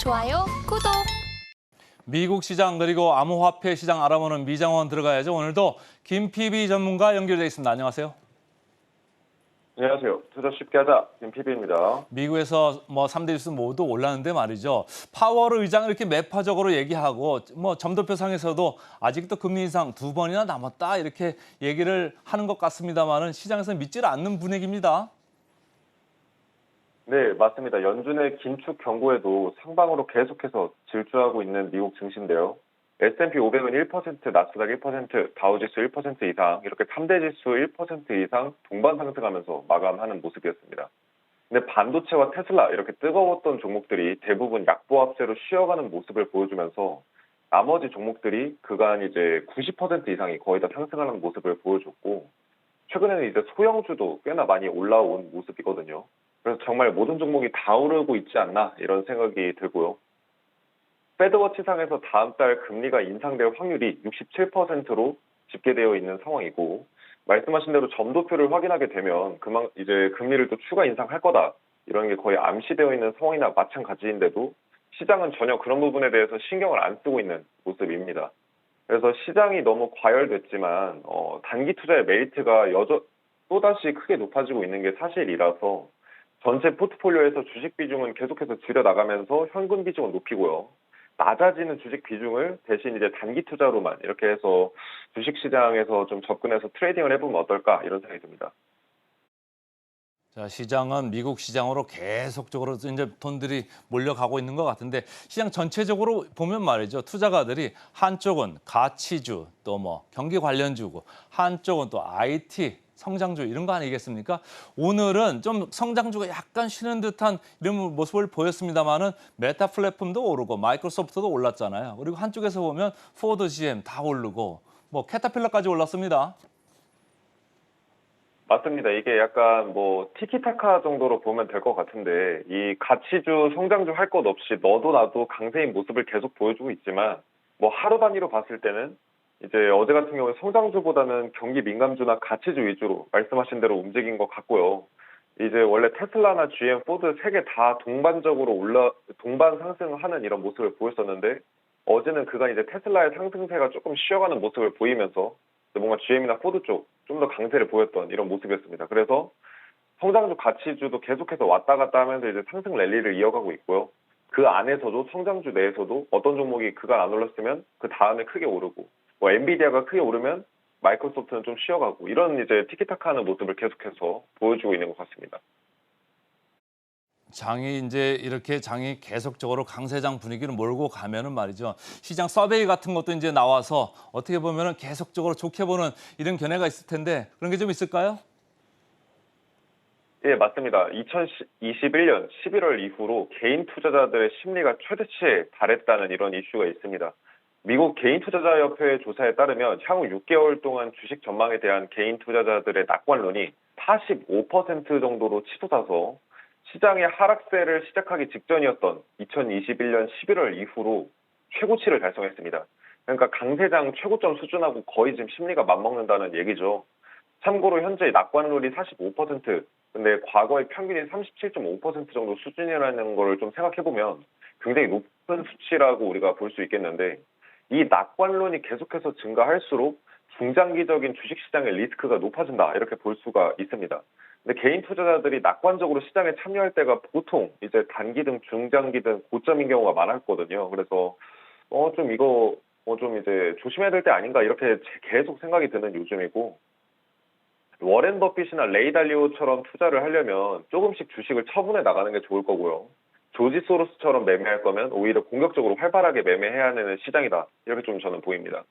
좋아요, 구독. 미국 시장 그리고 암호화폐 시장 알아보는 미장원 들어가야죠. 오늘도 김 PB 전문가 연결돼 있습니다. 안녕하세요. 안녕하세요. 투자 쉽게 하자 김PB입니다. 미국에서 3대 뉴스 모두 올랐는데 말이죠. 파월 의장 이렇게 매파적으로 얘기하고 점도표상에서도 아직도 금리 인상 2번이나 남았다 이렇게 얘기를 하는 것 같습니다만은 시장에서 믿지를 않는 분위기입니다. 네, 맞습니다. 연준의 긴축 경고에도 상방으로 계속해서 질주하고 있는 미국 증시인데요. S&P 500은 1%, 나스닥 1%, 다우지수 1% 이상 이렇게 3대 지수 1% 이상 동반 상승하면서 마감하는 모습이었습니다. 근데 반도체와 테슬라 이렇게 뜨거웠던 종목들이 대부분 약보합세로 쉬어가는 모습을 보여주면서 나머지 종목들이 그간 이제 90% 이상이 거의 다 상승하는 모습을 보여줬고 최근에는 이제 소형주도 꽤나 많이 올라온 모습이거든요. 그래서 정말 모든 종목이 다 오르고 있지 않나 이런 생각이 들고요. 패드워치상에서 다음 달 금리가 인상될 확률이 67%로 집계되어 있는 상황이고 말씀하신 대로 점도표를 확인하게 되면 이제 금리를 또 추가 인상할 거다 이런 게 거의 암시되어 있는 상황이나 마찬가지인데도 시장은 전혀 그런 부분에 대해서 신경을 안 쓰고 있는 모습입니다. 그래서 시장이 너무 과열됐지만 단기 투자의 메리트가 또다시 크게 높아지고 있는 게 사실이라서 전체 포트폴리오에서 주식 비중은 계속해서 줄여나가면서 현금 비중을 높이고요. 낮아지는 주식 비중을 대신 이제 단기 투자로만 이렇게 해서 주식 시장에서 좀 접근해서 트레이딩을 해보면 어떨까 이런 생각이 듭니다. 자, 시장은 미국 시장으로 계속적으로 이제 돈들이 몰려가고 있는 것 같은데 시장 전체적으로 보면 말이죠. 투자가들이 한쪽은 가치주 또 경기 관련주고 한쪽은 또 IT 성장주 이런 거 아니겠습니까? 오늘은 좀 성장주가 약간 쉬는 듯한 이런 모습을 보였습니다만은 메타 플랫폼도 오르고 마이크로소프트도 올랐잖아요. 그리고 한쪽에서 보면 포드, GM 다 오르고 캐터필러까지 올랐습니다. 맞습니다. 이게 약간 티키타카 정도로 보면 될 것 같은데 이 가치주, 성장주 할 것 없이 너도 나도 강세인 모습을 계속 보여주고 있지만 하루 단위로 봤을 때는 이제 어제 같은 경우에 성장주보다는 경기 민감주나 가치주 위주로 말씀하신 대로 움직인 것 같고요. 이제 원래 테슬라나 GM, 포드 세 개 다 동반적으로 동반 상승하는 이런 모습을 보였었는데 어제는 그간 이제 테슬라의 상승세가 조금 쉬어가는 모습을 보이면서 뭔가 GM이나 포드 쪽 좀 더 강세를 보였던 이런 모습이었습니다. 그래서 성장주, 가치주도 계속해서 왔다 갔다 하면서 이제 상승 랠리를 이어가고 있고요. 그 안에서도 성장주 내에서도 어떤 종목이 그간 안 올랐으면 그 다음에 크게 오르고 엔비디아가 크게 오르면 마이크로소프트는 좀 쉬어가고 이런 이제 티키타카하는 모습을 계속해서 보여주고 있는 것 같습니다. 장이 계속적으로 강세장 분위기를 몰고 가면은 말이죠. 시장 서베이 같은 것도 이제 나와서 어떻게 보면은 계속적으로 좋게 보는 이런 견해가 있을 텐데 그런 게 좀 있을까요? 예, 맞습니다. 2021년 11월 이후로 개인 투자자들의 심리가 최대치에 달했다는 이런 이슈가 있습니다. 미국 개인 투자자 협회 조사에 따르면 향후 6개월 동안 주식 전망에 대한 개인 투자자들의 낙관론이 45% 정도로 치솟아서 시장의 하락세를 시작하기 직전이었던 2021년 11월 이후로 최고치를 달성했습니다. 그러니까 강세장 최고점 수준하고 거의 지금 심리가 맞먹는다는 얘기죠. 참고로 현재 낙관률이 45%, 근데 과거의 평균이 37.5% 정도 수준이라는 걸 좀 생각해보면 굉장히 높은 수치라고 우리가 볼 수 있겠는데 이 낙관론이 계속해서 증가할수록 중장기적인 주식시장의 리스크가 높아진다 이렇게 볼 수가 있습니다. 근데 개인 투자자들이 낙관적으로 시장에 참여할 때가 보통 이제 단기든 중장기든 고점인 경우가 많았거든요. 그래서 좀 이거 좀 이제 조심해야 될 때 아닌가 이렇게 계속 생각이 드는 요즘이고 워렌 버핏이나 레이 달리오처럼 투자를 하려면 조금씩 주식을 처분해 나가는 게 좋을 거고요. 조지 소로스처럼 매매할 거면 오히려 공격적으로 활발하게 매매해야 하는 시장이다. 이렇게 좀 저는 보입니다.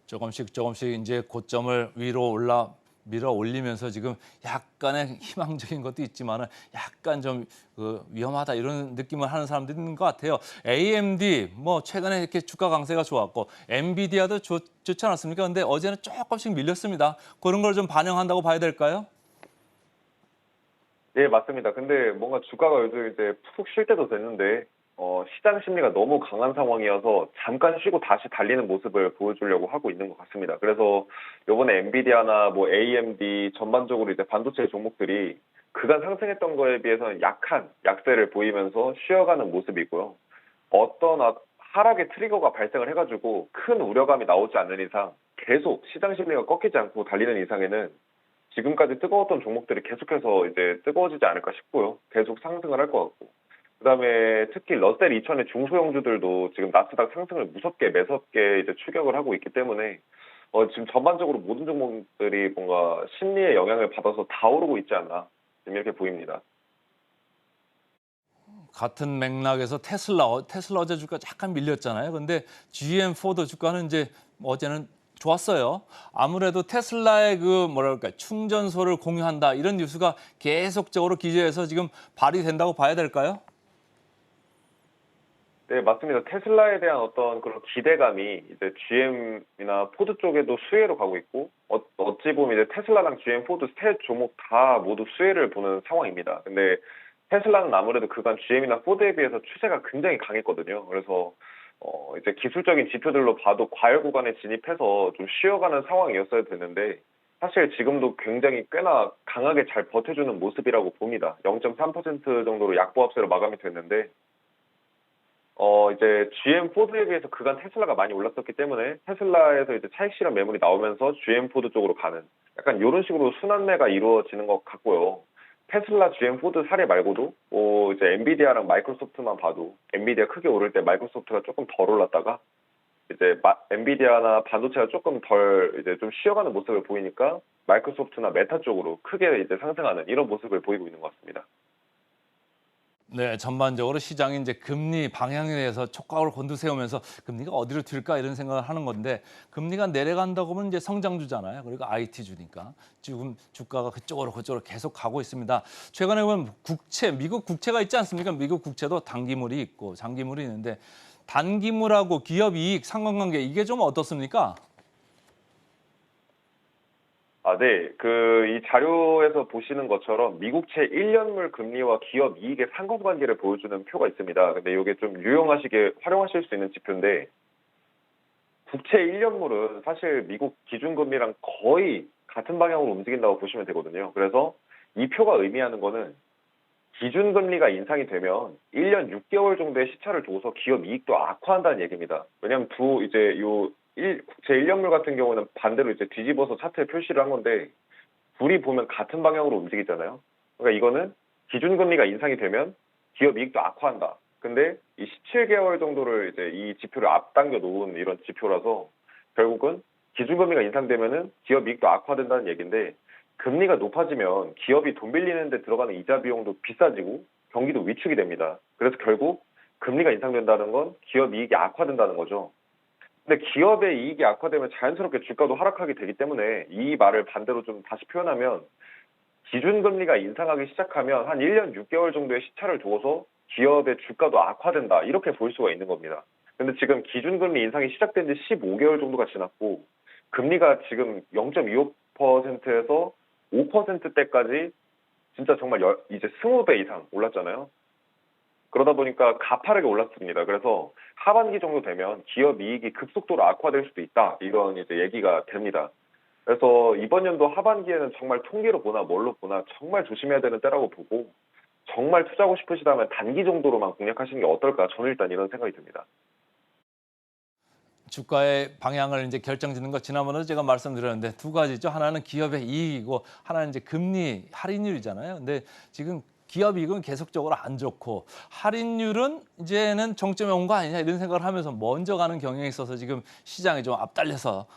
조금씩 이제 고점을 위로 밀어 올리면서 지금 약간의 희망적인 것도 있지만은 약간 좀 위험하다 이런 느낌을 하는 사람들이 있는 것 같아요. AMD 최근에 이렇게 주가 강세가 좋았고 엔비디아도 좋지 않았습니까? 근데 어제는 조금씩 밀렸습니다. 그런 걸 좀 반영한다고 봐야 될까요? 네, 맞습니다. 근데 뭔가 주가가 요즘 이제 푹 쉴 때도 됐는데 시장 심리가 너무 강한 상황이어서 잠깐 쉬고 다시 달리는 모습을 보여주려고 하고 있는 것 같습니다. 그래서 이번에 엔비디아나 AMD 전반적으로 이제 반도체 종목들이 그간 상승했던 거에 비해서는 약한 약세를 보이면서 쉬어가는 모습이고요. 어떤 하락의 트리거가 발생을 해가지고 큰 우려감이 나오지 않는 이상 계속 시장 심리가 꺾이지 않고 달리는 이상에는 지금까지 뜨거웠던 종목들이 계속해서 이제 뜨거워지지 않을까 싶고요. 계속 상승을 할 것 같고. 그다음에 특히 러셀 2000의 중소형주들도 지금 나스닥 상승을 무섭게 매섭게 이제 추격을 하고 있기 때문에 지금 전반적으로 모든 종목들이 뭔가 심리의 영향을 받아서 다 오르고 있지 않나 지금 이렇게 보입니다. 같은 맥락에서 테슬라 어제 주가 약간 밀렸잖아요. 근데 GM 포드 주가는 이제 어제는 좋았어요. 아무래도 테슬라의 그 뭐랄까 충전소를 공유한다 이런 뉴스가 계속적으로 기재해서 지금 발휘된다고 봐야 될까요? 네, 맞습니다. 테슬라에 대한 어떤 그런 기대감이 이제 GM이나 포드 쪽에도 수혜로 가고 있고, 어찌 보면 이제 테슬라랑 GM, 포드 세 종목 다 모두 수혜를 보는 상황입니다. 근데 테슬라는 아무래도 그간 GM이나 포드에 비해서 추세가 굉장히 강했거든요. 그래서 이제 기술적인 지표들로 봐도 과열 구간에 진입해서 좀 쉬어가는 상황이었어야 됐는데, 사실 지금도 굉장히 꽤나 강하게 잘 버텨주는 모습이라고 봅니다. 0.3% 정도로 약보합세로 마감이 됐는데, 이제 GM 포드에 비해서 그간 테슬라가 많이 올랐었기 때문에 테슬라에서 이제 차익 실현 매물이 나오면서 GM 포드 쪽으로 가는 약간 이런 식으로 순환매가 이루어지는 것 같고요. 테슬라, GM 포드 사례 말고도 이제 엔비디아랑 마이크로소프트만 봐도 엔비디아 크게 오를 때 마이크로소프트가 조금 덜 올랐다가 이제 엔비디아나 반도체가 조금 덜 이제 좀 쉬어가는 모습을 보이니까 마이크로소프트나 메타 쪽으로 크게 이제 상승하는 이런 모습을 보이고 있는 것 같습니다. 네, 전반적으로 시장이 이제 금리 방향에 대해서 촉각을 곤두세우면서 금리가 어디로 튈까 이런 생각을 하는 건데 금리가 내려간다고 하면 이제 성장주잖아요. 그리고 IT주니까 지금 주가가 그쪽으로 계속 가고 있습니다. 최근에 보면 미국 국채가 있지 않습니까? 미국 국채도 단기물이 있고 장기물이 있는데 단기물하고 기업 이익 상관관계 이게 좀 어떻습니까? 네. 이 자료에서 보시는 것처럼 미국채 1년물 금리와 기업 이익의 상관관계를 보여주는 표가 있습니다. 근데 이게 좀 유용하시게 활용하실 수 있는 지표인데, 국채 1년물은 사실 미국 기준금리랑 거의 같은 방향으로 움직인다고 보시면 되거든요. 그래서 이 표가 의미하는 거는 기준금리가 인상이 되면 1년 6개월 정도의 시차를 두고서 기업 이익도 악화한다는 얘기입니다. 왜냐하면 이제 국채 1년물 같은 경우는 반대로 이제 뒤집어서 차트에 표시를 한 건데, 둘이 보면 같은 방향으로 움직이잖아요. 그러니까 이거는 기준금리가 인상이 되면 기업 이익도 악화한다. 근데 이 17개월 정도를 이제 이 지표를 앞당겨 놓은 이런 지표라서 결국은 기준금리가 인상되면은 기업 이익도 악화된다는 얘기인데, 금리가 높아지면 기업이 돈 빌리는 데 들어가는 이자 비용도 비싸지고 경기도 위축이 됩니다. 그래서 결국 금리가 인상된다는 건 기업 이익이 악화된다는 거죠. 근데 기업의 이익이 악화되면 자연스럽게 주가도 하락하게 되기 때문에 이 말을 반대로 좀 다시 표현하면 기준금리가 인상하기 시작하면 한 1년 6개월 정도의 시차를 두고서 기업의 주가도 악화된다 이렇게 볼 수가 있는 겁니다. 근데 지금 기준금리 인상이 시작된 지 15개월 정도가 지났고 금리가 지금 0.25%에서 5%대까지 진짜 정말 이제 20배 이상 올랐잖아요. 그러다 보니까 가파르게 올랐습니다. 그래서 하반기 정도 되면 기업 이익이 급속도로 악화될 수도 있다. 이런 이제 얘기가 됩니다. 그래서 이번 연도 하반기에는 정말 통계로 보나 뭘로 보나 정말 조심해야 되는 때라고 보고, 정말 투자하고 싶으시다면 단기 정도로만 공략하시는 게 어떨까? 저는 일단 이런 생각이 듭니다. 주가의 방향을 이제 결정짓는 것 지난번에도 제가 말씀드렸는데 두 가지죠. 하나는 기업의 이익이고 하나는 이제 금리 할인율이잖아요. 근데 지금 기업 이익은 계속적으로 안 좋고 할인율은 이제는 정점에 온 거 아니냐 이런 생각을 하면서 먼저 가는 경향이 있어서 지금 시장이 좀 앞당겨서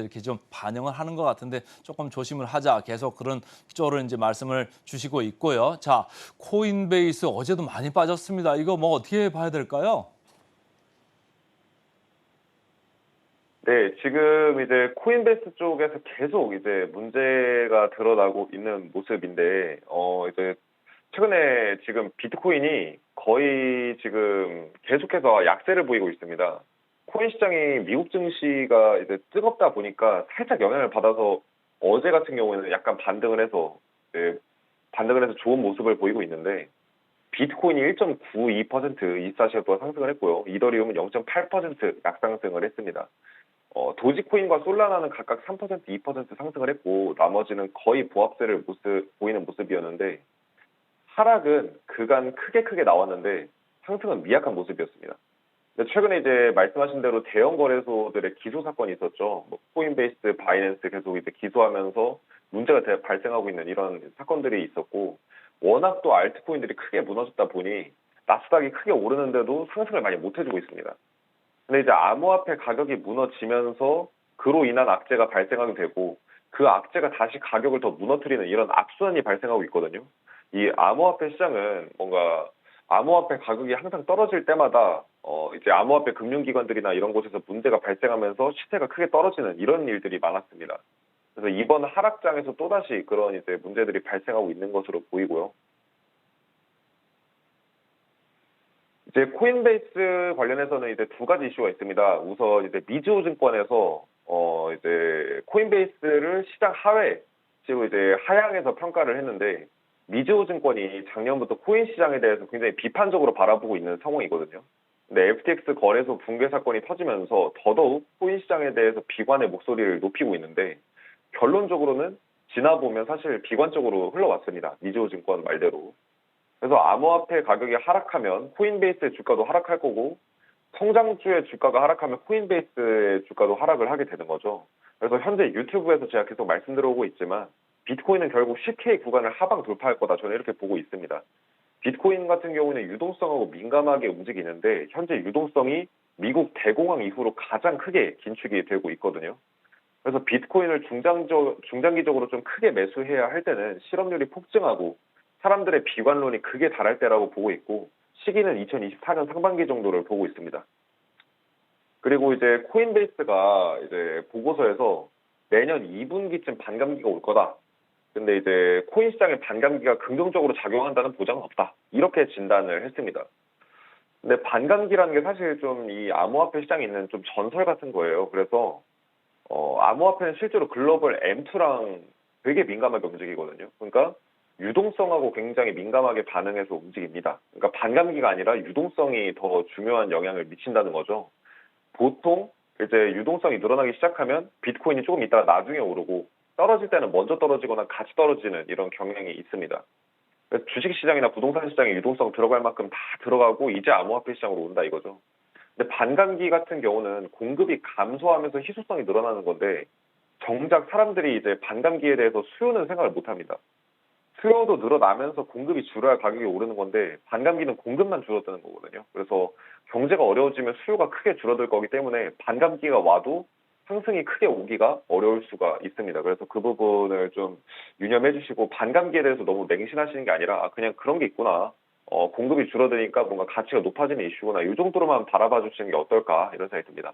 이렇게 좀 반영을 하는 것 같은데 조금 조심을 하자. 계속 그런 쪽으로 이제 말씀을 주시고 있고요. 자, 코인베이스 어제도 많이 빠졌습니다. 이거 뭐 어떻게 봐야 될까요? 네, 지금 이제 코인베이스 쪽에서 계속 이제 문제가 드러나고 있는 모습인데, 이제 최근에 지금 비트코인이 거의 지금 계속해서 약세를 보이고 있습니다. 코인 시장이 미국 증시가 이제 뜨겁다 보니까 살짝 영향을 받아서 어제 같은 경우에는 약간 반등을 해서 좋은 모습을 보이고 있는데, 비트코인이 1.92% 24시간 동안 상승을 했고요. 이더리움은 0.8% 약상승을 했습니다. 도지코인과 솔라나는 각각 3%, 2% 상승을 했고 나머지는 거의 보합세를 보이는 모습이었는데 하락은 그간 크게 나왔는데 상승은 미약한 모습이었습니다. 근데 최근에 이제 말씀하신 대로 대형 거래소들의 기소 사건이 있었죠. 뭐 코인베이스, 바이낸스 계속 이제 기소하면서 문제가 발생하고 있는 이런 사건들이 있었고 워낙 또 알트코인들이 크게 무너졌다 보니 나스닥이 크게 오르는데도 상승을 많이 못 해주고 있습니다. 근데 이제 암호화폐 가격이 무너지면서 그로 인한 악재가 발생하게 되고 그 악재가 다시 가격을 더 무너뜨리는 이런 악순환이 발생하고 있거든요. 이 암호화폐 시장은 뭔가 암호화폐 가격이 항상 떨어질 때마다 이제 암호화폐 금융기관들이나 이런 곳에서 문제가 발생하면서 시세가 크게 떨어지는 이런 일들이 많았습니다. 그래서 이번 하락장에서 또다시 그런 이제 문제들이 발생하고 있는 것으로 보이고요. 이제 코인베이스 관련해서는 이제 두 가지 이슈가 있습니다. 우선 이제 미즈호 증권에서 이제 코인베이스를 시장 하회치로 이제 하향해서 평가를 했는데 미즈호 증권이 작년부터 코인 시장에 대해서 굉장히 비판적으로 바라보고 있는 상황이거든요. 근데 FTX 거래소 붕괴 사건이 터지면서 더더욱 코인 시장에 대해서 비관의 목소리를 높이고 있는데 결론적으로는 지나보면 사실 비관적으로 흘러왔습니다. 미즈호 증권 말대로. 그래서 암호화폐 가격이 하락하면 코인베이스의 주가도 하락할 거고 성장주의 주가가 하락하면 코인베이스의 주가도 하락을 하게 되는 거죠. 그래서 현재 유튜브에서 제가 계속 말씀드려오고 있지만 비트코인은 결국 10K 구간을 하방 돌파할 거다. 저는 이렇게 보고 있습니다. 비트코인 같은 경우는 유동성하고 민감하게 움직이는데 현재 유동성이 미국 대공황 이후로 가장 크게 긴축이 되고 있거든요. 그래서 비트코인을 중장기적으로 좀 크게 매수해야 할 때는 실업률이 폭증하고 사람들의 비관론이 극에 달할 때라고 보고 있고 시기는 2024년 상반기 정도를 보고 있습니다. 그리고 이제 코인베이스가 이제 보고서에서 내년 2분기쯤 반감기가 올 거다. 근데 이제 코인 시장의 반감기가 긍정적으로 작용한다는 보장은 없다. 이렇게 진단을 했습니다. 근데 반감기라는 게 사실 좀 이 암호화폐 시장에 있는 좀 전설 같은 거예요. 그래서 암호화폐는 실제로 글로벌 M2랑 되게 민감하게 움직이거든요. 그러니까 유동성하고 굉장히 민감하게 반응해서 움직입니다. 그러니까 반감기가 아니라 유동성이 더 중요한 영향을 미친다는 거죠. 보통 이제 유동성이 늘어나기 시작하면 비트코인이 조금 있다가 나중에 오르고 떨어질 때는 먼저 떨어지거나 같이 떨어지는 이런 경향이 있습니다. 그래서 주식시장이나 부동산 시장에 유동성 들어갈 만큼 다 들어가고 이제 암호화폐 시장으로 온다 이거죠. 근데 반감기 같은 경우는 공급이 감소하면서 희소성이 늘어나는 건데 정작 사람들이 이제 반감기에 대해서 수요는 생각을 못 합니다. 수요도 늘어나면서 공급이 줄어야 가격이 오르는 건데 반감기는 공급만 줄어드는 거거든요. 그래서 경제가 어려워지면 수요가 크게 줄어들 거기 때문에 반감기가 와도 상승이 크게 오기가 어려울 수가 있습니다. 그래서 그 부분을 좀 유념해 주시고 반감기에 대해서 너무 맹신하시는 게 아니라 그냥 그런 게 있구나. 공급이 줄어드니까 뭔가 가치가 높아지는 이슈구나. 이 정도로만 바라봐 주시는 게 어떨까 이런 생각이 듭니다.